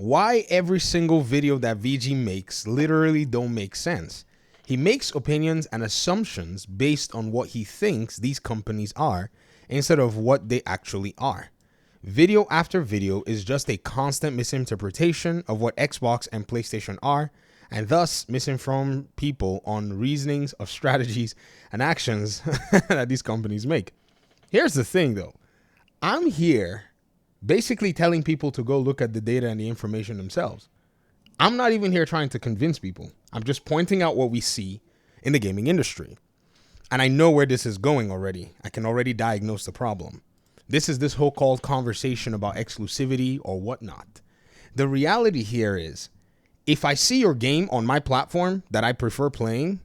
why every single video that VG makes literally don't make sense. He makes opinions and assumptions based on what he thinks these companies are instead of what they actually are. Video after video is just a constant misinterpretation of what Xbox and PlayStation are, and thus misinform people on reasonings of strategies and actions that these companies make. Here's the thing though. I'm here basically telling people to go look at the data and the information themselves. I'm not even here trying to convince people. I'm just pointing out what we see in the gaming industry. And I know where this is going already. I can already diagnose the problem. This is this whole called conversation about exclusivity or whatnot. The reality here is, if I see your game on my platform that I prefer playing,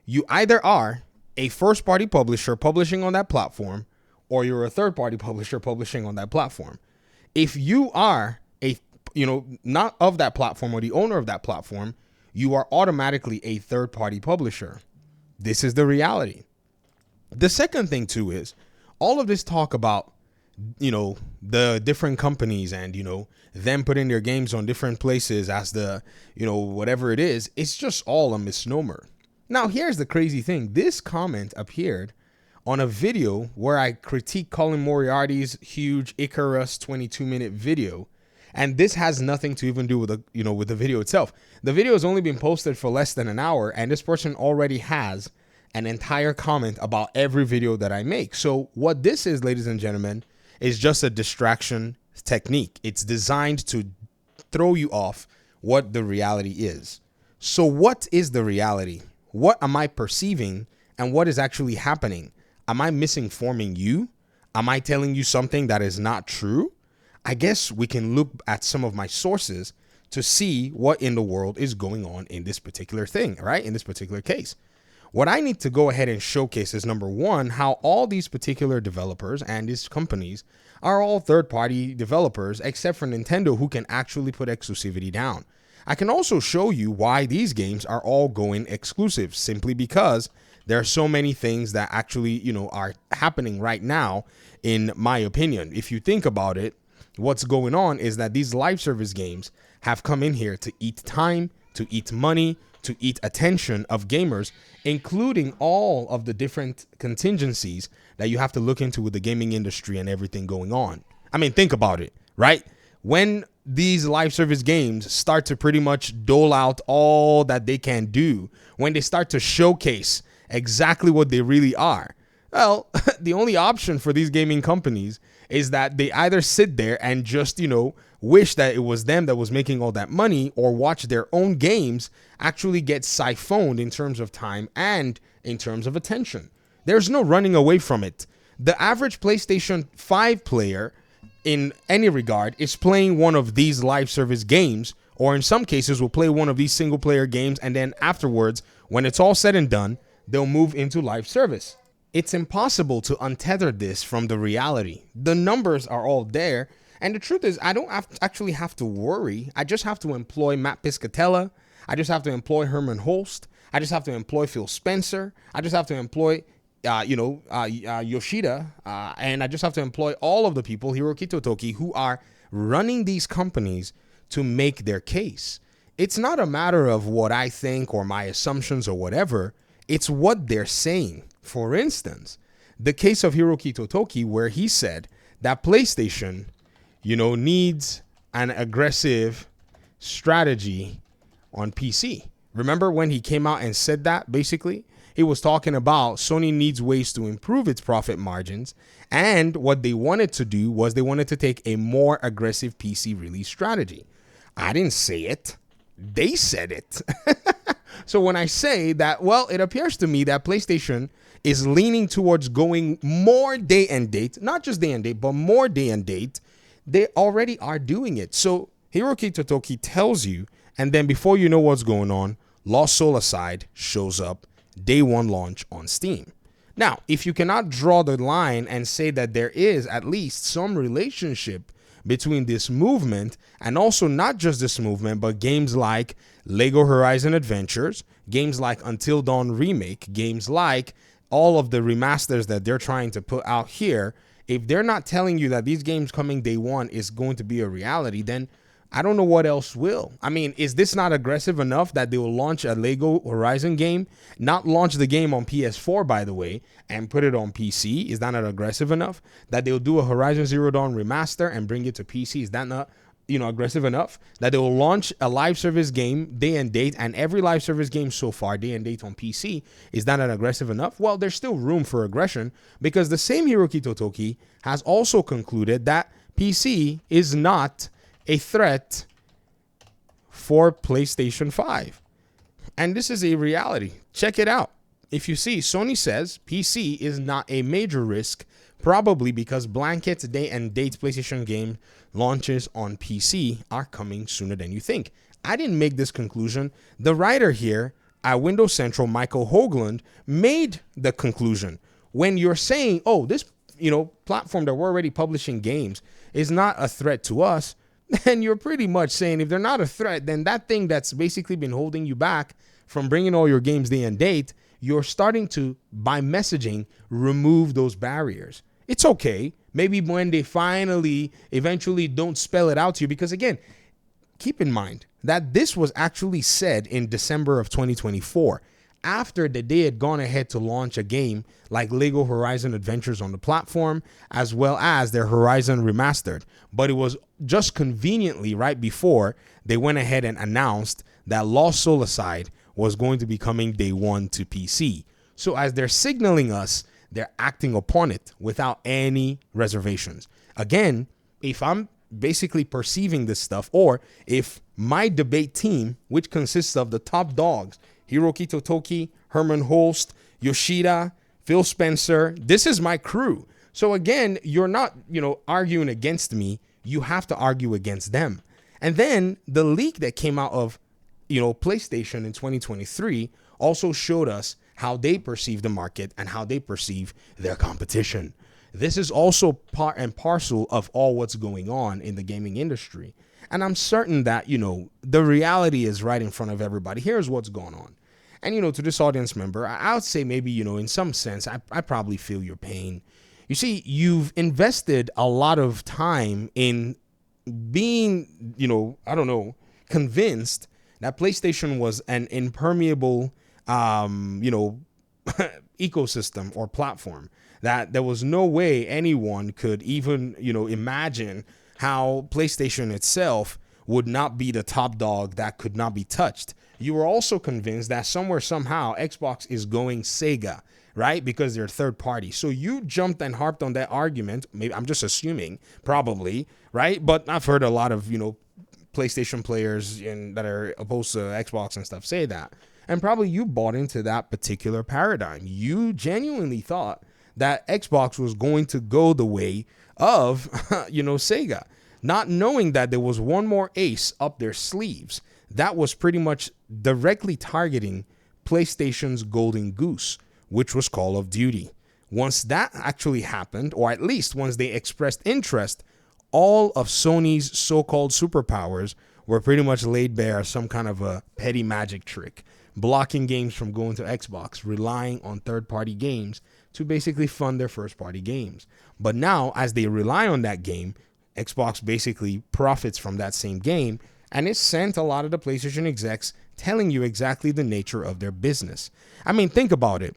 you either are a first-party publisher publishing on that platform, or you're a third-party publisher publishing on that platform. If you are not of that platform or the owner of that platform, you are automatically a third-party publisher. This is the reality. The second thing too is all of this talk about, the different companies and, them putting their games on different places as the, whatever it is, it's just all a misnomer. Now, here's the crazy thing. This comment appeared on a video where I critique Colin Moriarty's huge Icarus 22-minute video. And this has nothing to even do with the video itself. The video has only been posted for less than an hour, and this person already has an entire comment about every video that I make. So what this is, ladies and gentlemen, is just a distraction technique. It's designed to throw you off what the reality is. So what is the reality? What am I perceiving and what is actually happening? Am I misinforming you? Am I telling you something that is not true? I guess we can look at some of my sources to see what in the world is going on in this particular thing, right? In this particular case. What I need to go ahead and showcase is, number one, how all these particular developers and these companies are all third-party developers, except for Nintendo, who can actually put exclusivity down. I can also show you why these games are all going exclusive, simply because there are so many things that actually, are happening right now, in my opinion. If you think about it, what's going on is that these live service games have come in here to eat time, to eat money, to eat attention of gamers, including all of the different contingencies that you have to look into with the gaming industry and everything going on. I mean, think about it, right? When these live service games start to pretty much dole out all that they can do, when they start to showcase exactly what they really are, well, the only option for these gaming companies is that they either sit there and just, wish that it was them that was making all that money, or watch their own games actually get siphoned in terms of time and in terms of attention. There's no running away from it. The average PlayStation 5 player in any regard is playing one of these live service games, or in some cases will play one of these single player games, and then afterwards, when it's all said and done, they'll move into live service. It's impossible to untether this from the reality. The numbers are all there. And the truth is, I don't actually have to worry. I just have to employ Matt Piscatella. I just have to employ Herman Holst. I just have to employ Phil Spencer. I just have to employ, Yoshida. And I just have to employ all of the people, Hiroki Totoki, who are running these companies to make their case. It's not a matter of what I think or my assumptions or whatever. It's what they're saying. For instance, the case of Hiroki Totoki, where he said that PlayStation needs an aggressive strategy on PC. Remember when he came out and said that? Basically, he was talking about Sony needs ways to improve its profit margins. And what they wanted to do was they wanted to take a more aggressive PC release strategy. I didn't say it. They said it. So when I say that, well, it appears to me that PlayStation is leaning towards going more day and date, not just day and date, but more day and date. They already are doing it. So Hiroki Totoki tells you, and then before you know what's going on, Lost Soul Aside shows up day one launch on Steam. Now, if you cannot draw the line and say that there is at least some relationship between this movement and also not just this movement, but games like Lego Horizon Adventures, games like Until Dawn Remake, games like all of the remasters that they're trying to put out here, if they're not telling you that these games coming day one is going to be a reality, then I don't know what else will. I mean, is this not aggressive enough that they will launch a Lego Horizon game, not launch the game on PS4, by the way, and put it on PC? Is that not aggressive enough? That they'll do a Horizon Zero Dawn remaster and bring it to PC? Is that not, aggressive enough? That they will launch a live service game day and date, and every live service game so far day and date on PC? Is that not aggressive enough? Well, there's still room for aggression, because the same Hiroki Totoki has also concluded that PC is not a threat for PlayStation 5. And this is a reality. Check it out. If you see, Sony says PC is not a major risk, probably because blanket day and date PlayStation game launches on PC are coming sooner than you think. I didn't make this conclusion. The writer here at Windows Central, Michael Hoagland, made the conclusion. When you're saying, oh, this platform that we're already publishing games is not a threat to us, then you're pretty much saying if they're not a threat, then that thing that's basically been holding you back from bringing all your games day and date, you're starting to, by messaging, remove those barriers. It's okay. Maybe when they eventually don't spell it out to you, because again, keep in mind that this was actually said in December of 2024, after they had gone ahead to launch a game like Lego Horizon Adventures on the platform, as well as their Horizon Remastered. But it was just conveniently right before they went ahead and announced that Lost Soulacide was going to be coming day one to PC. So as they're signaling us, they're acting upon it without any reservations. Again, if I'm basically perceiving this stuff, or if my debate team, which consists of the top dogs, Hiroki Totoki, Herman Holst, Yoshida, Phil Spencer, this is my crew. So again, you're not, arguing against me. You have to argue against them. And then the leak that came out of, PlayStation in 2023 also showed us how they perceive the market and how they perceive their competition. This is also part and parcel of all what's going on in the gaming industry. And I'm certain that, the reality is right in front of everybody. Here's what's going on. And, to this audience member, I would say maybe, in some sense, I probably feel your pain. You see, you've invested a lot of time in being, convinced that PlayStation was an impermeable, ecosystem or platform, that there was no way anyone could even, imagine how PlayStation itself would not be the top dog that could not be touched. You were also convinced that somewhere, somehow, Xbox is going Sega, right? Because they're third party. So you jumped and harped on that argument. Maybe I'm just assuming, probably, right? But I've heard a lot of, PlayStation players that are opposed to Xbox and stuff say that. And probably you bought into that particular paradigm. You genuinely thought that Xbox was going to go the way of, Sega, not knowing that there was one more ace up their sleeves that was pretty much directly targeting PlayStation's golden goose, which was Call of Duty. Once that actually happened, or at least once they expressed interest, all of Sony's so-called superpowers were pretty much laid bare as some kind of a petty magic trick, blocking games from going to Xbox, relying on third-party games to basically fund their first-party games. But now, as they rely on that game, Xbox basically profits from that same game, and it sent a lot of the PlayStation execs telling you exactly the nature of their business. I mean, think about it.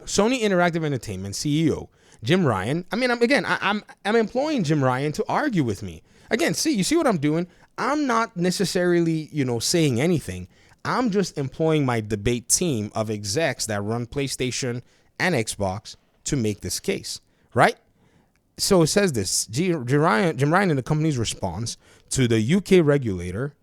Sony Interactive Entertainment CEO Jim Ryan. I mean, I'm employing Jim Ryan to argue with me. Again, you see what I'm doing? I'm not necessarily, saying anything. I'm just employing my debate team of execs that run PlayStation and Xbox to make this case, right? So it says this, Jim Ryan in the company's response to the UK regulator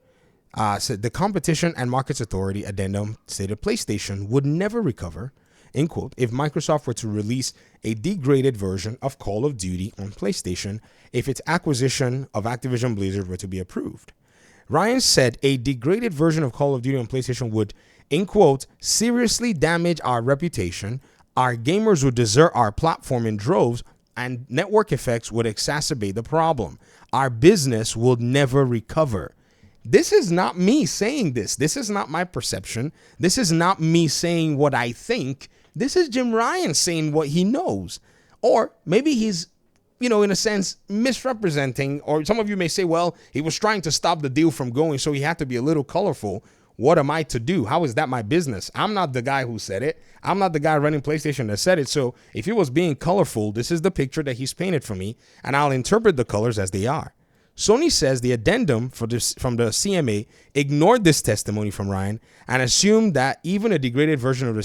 said the Competition and Markets Authority addendum stated PlayStation would never recover, in quote, if Microsoft were to release a degraded version of Call of Duty on PlayStation if its acquisition of Activision Blizzard were to be approved. Ryan said a degraded version of Call of Duty on PlayStation would, in quote, seriously damage our reputation, our gamers would desert our platform in droves, and network effects would exacerbate the problem. Our business will never recover. This is not me saying this. This is not my perception. This is not me saying what I think. This is Jim Ryan saying what he knows. Or maybe he's, in a sense, misrepresenting, or some of you may say, well, he was trying to stop the deal from going, so he had to be a little colorful. What am I to do? How is that my business? I'm not the guy who said it. I'm not the guy running PlayStation that said it. So if he was being colorful, this is the picture that he's painted for me, and I'll interpret the colors as they are. Sony says the addendum from the CMA ignored this testimony from Ryan and assumed that even a degraded version of the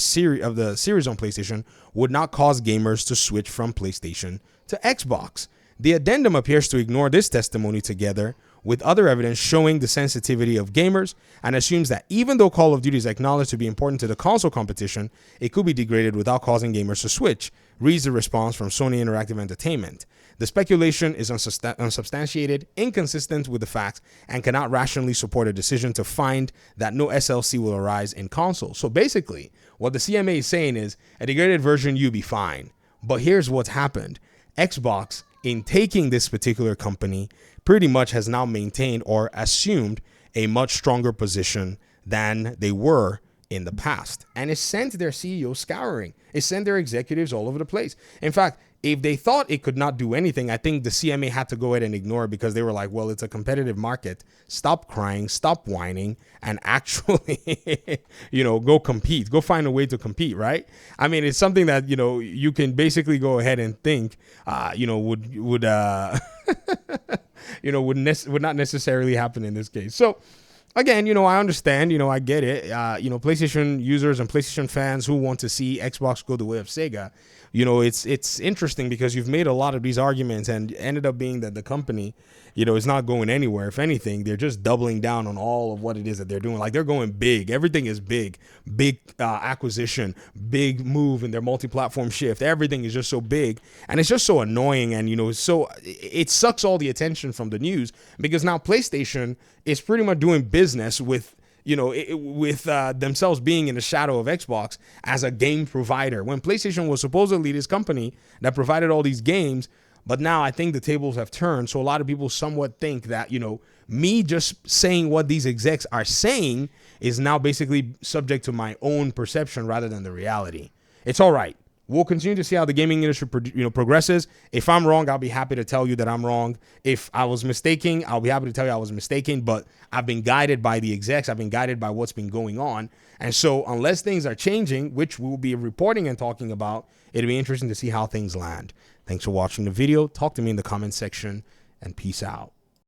series on PlayStation would not cause gamers to switch from PlayStation to Xbox. The addendum appears to ignore this testimony together with other evidence showing the sensitivity of gamers and assumes that even though Call of Duty is acknowledged to be important to the console competition, it could be degraded without causing gamers to switch, reads the response from Sony Interactive Entertainment. The speculation is unsubstantiated, inconsistent with the facts, and cannot rationally support a decision to find that no SLC will arise in console. So basically, what the CMA is saying is, a degraded version, you be fine. But here's what's happened. Xbox, in taking this particular company, pretty much has now maintained or assumed a much stronger position than they were in the past. And it sent their CEO scouring. It sent their executives all over the place. In fact, if they thought it could not do anything, I think the CMA had to go ahead and ignore it because they were like, well, it's a competitive market. Stop crying, stop whining, and actually, go compete. Go find a way to compete, right? I mean, it's something that, you can basically go ahead and think, would would not necessarily happen in this case. So, again, I understand, I get it. PlayStation users and PlayStation fans who want to see Xbox go the way of Sega, it's interesting because you've made a lot of these arguments and ended up being that the company, is not going anywhere. If anything, they're just doubling down on all of what it is that they're doing. Like, they're going big. Everything is big acquisition, big move in their multi-platform shift. Everything is just so big, and it's just so annoying. And, so it sucks all the attention from the news because now PlayStation is pretty much doing business with themselves being in the shadow of Xbox as a game provider, when PlayStation was supposedly this company that provided all these games. But now I think the tables have turned. So a lot of people somewhat think that, me just saying what these execs are saying is now basically subject to my own perception rather than the reality. It's all right. We'll continue to see how the gaming industry, progresses. If I'm wrong, I'll be happy to tell you that I'm wrong. If I was mistaken, I'll be happy to tell you I was mistaken. But I've been guided by the execs. I've been guided by what's been going on. And so unless things are changing, which we'll be reporting and talking about, it'll be interesting to see how things land. Thanks for watching the video. Talk to me in the comment section, and peace out.